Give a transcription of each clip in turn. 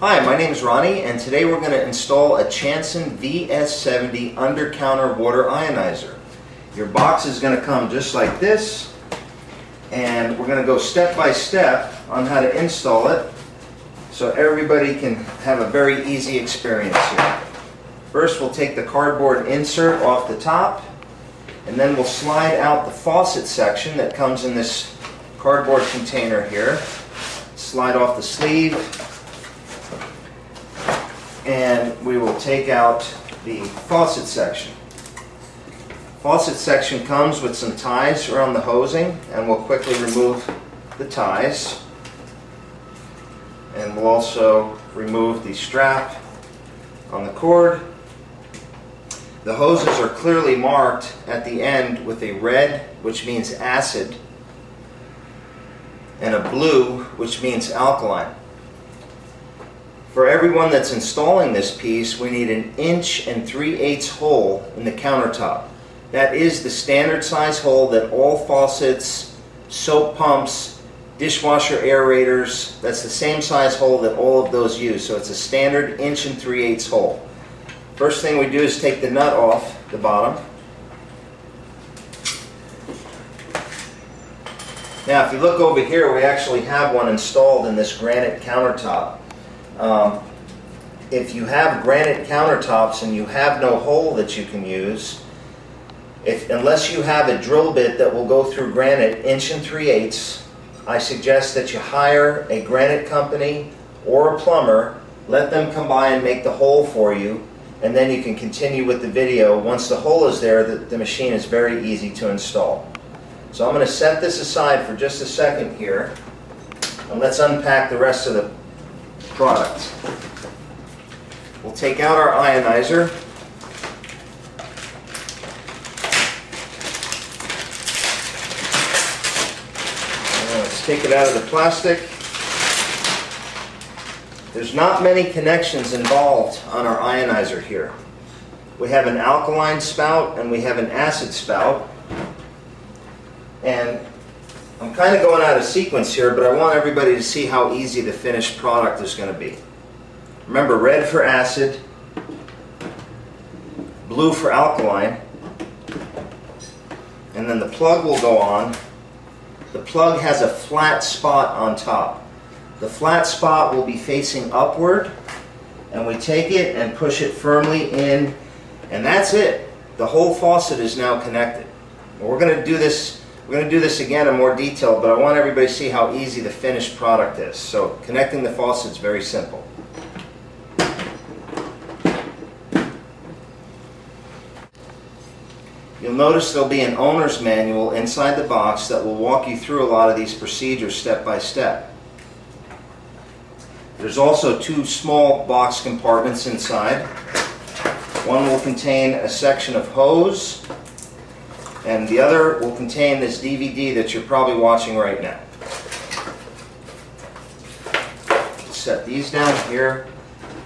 Hi, my name is Ronnie, and today we're going to install a Chanson VS70 under-counter water ionizer. Your box is going to come just like this, and we're going to go step by step on how to install it so everybody can have a very easy experience here. First, we'll take the cardboard insert off the top, and then we'll slide out the faucet section that comes in this cardboard container here. Slide off the sleeve, and we will take out the faucet section. Faucet section comes with some ties around the hosing, and we'll quickly remove the ties. And we'll also remove the strap on the cord. The hoses are clearly marked at the end with a red, which means acid, and a blue, which means alkaline. For everyone that's installing this piece, we need an 1 3/8 hole in the countertop. That is the standard size hole that all faucets, soap pumps, dishwasher aerators, that's the same size hole that all of those use. So it's a standard 1 3/8 hole. First thing we do is take the nut off the bottom. Now if you look over here, we actually have one installed in this granite countertop. If you have granite countertops and you have no hole that you can use, unless you have a drill bit that will go through granite 1 3/8, I suggest that you hire a granite company or a plumber, let them come by and make the hole for you, and then you can continue with the video. Once the hole is there, the machine is very easy to install. So I'm going to set this aside for just a second here, and let's unpack the rest of the product. We'll take out our ionizer. Let's take it out of the plastic. There's not many connections involved on our ionizer here. We have an alkaline spout and we have an acid spout. And I'm kind of going out of sequence here, but I want everybody to see how easy the finished product is going to be. Remember, red for acid, blue for alkaline, and then the plug will go on. The plug has a flat spot on top. The flat spot will be facing upward, and we take it and push it firmly in, and that's it. The whole faucet is now connected. We're going to do this again in more detail, but I want everybody to see how easy the finished product is. So connecting the faucet is very simple. You'll notice there'll be an owner's manual inside the box that will walk you through a lot of these procedures step by step. There's also 2 small box compartments inside. One will contain a section of hose, and the other will contain this DVD that you're probably watching right now. Set these down here,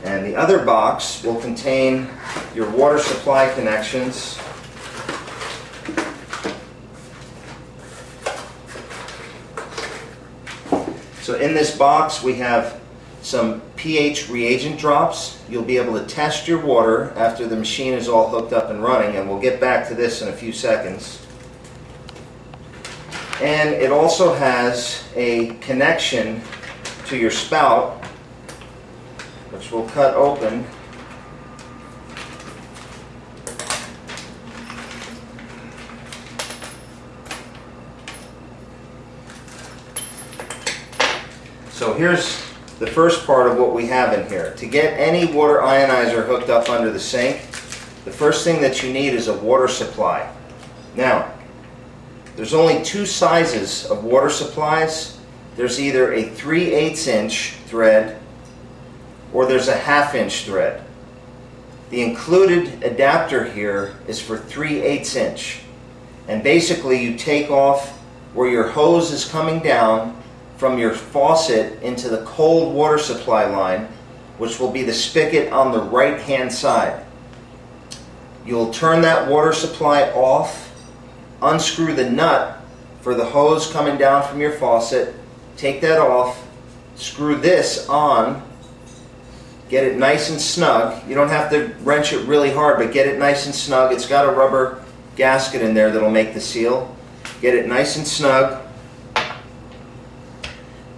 and the other box will contain your water supply connections. So in this box we have some pH reagent drops. You'll be able to test your water after the machine is all hooked up and running, and we'll get back to this in a few seconds. And it also has a connection to your spout, which we'll cut open. So here's the first part of what we have in here. To get any water ionizer hooked up under the sink, the first thing that you need is a water supply. Now, there's only 2 sizes of water supplies. There's either a 3/8 inch thread or there's a 1/2 inch thread. The included adapter here is for 3/8 inch. And basically you take off where your hose is coming down from your faucet into the cold water supply line, which will be the spigot on the right hand side. You'll turn that water supply off, unscrew the nut for the hose coming down from your faucet, take that off, screw this on, Get it nice and snug. You don't have to wrench it really hard, but get it nice and snug. It's got a rubber gasket in there that'll make the seal. Get it nice and snug.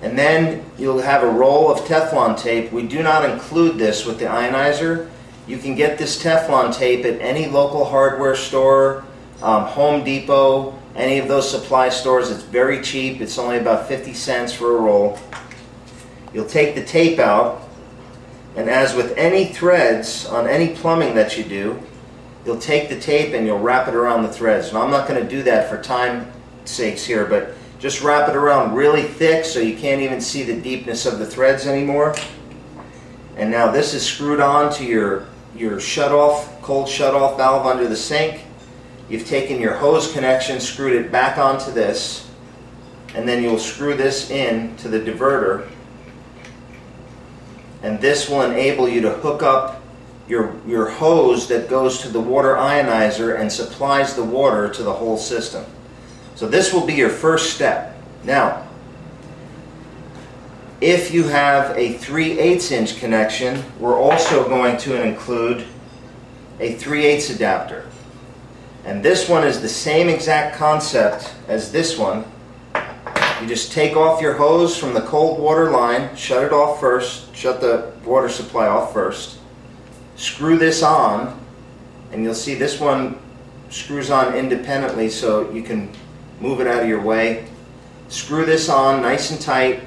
And then you'll have a roll of Teflon tape. We do not include this with the ionizer. You can get this Teflon tape at any local hardware store, Home Depot, any of those supply stores. It's very cheap. It's only about 50 cents for a roll. You'll take the tape out, and as with any threads on any plumbing that you do, you'll take the tape and you'll wrap it around the threads. And I'm not going to do that for time's sakes here, but just wrap it around really thick so you can't even see the deepness of the threads anymore. And now this is screwed on to your shut-off, cold shut-off valve under the sink. You've taken your hose connection, screwed it back onto this, and then you'll screw this in to the diverter. And this will enable you to hook up your hose that goes to the water ionizer and supplies the water to the whole system. So this will be your first step. Now, if you have a 3/8 inch connection, we're also going to include a 3/8 adapter. And this one is the same exact concept as this one. You just take off your hose from the cold water line, shut it off first, shut the water supply off first, screw this on, and you'll see this one screws on independently so you can move it out of your way. Screw this on nice and tight,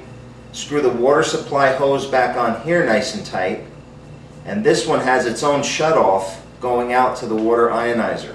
screw the water supply hose back on here nice and tight, and this one has its own shut-off going out to the water ionizer.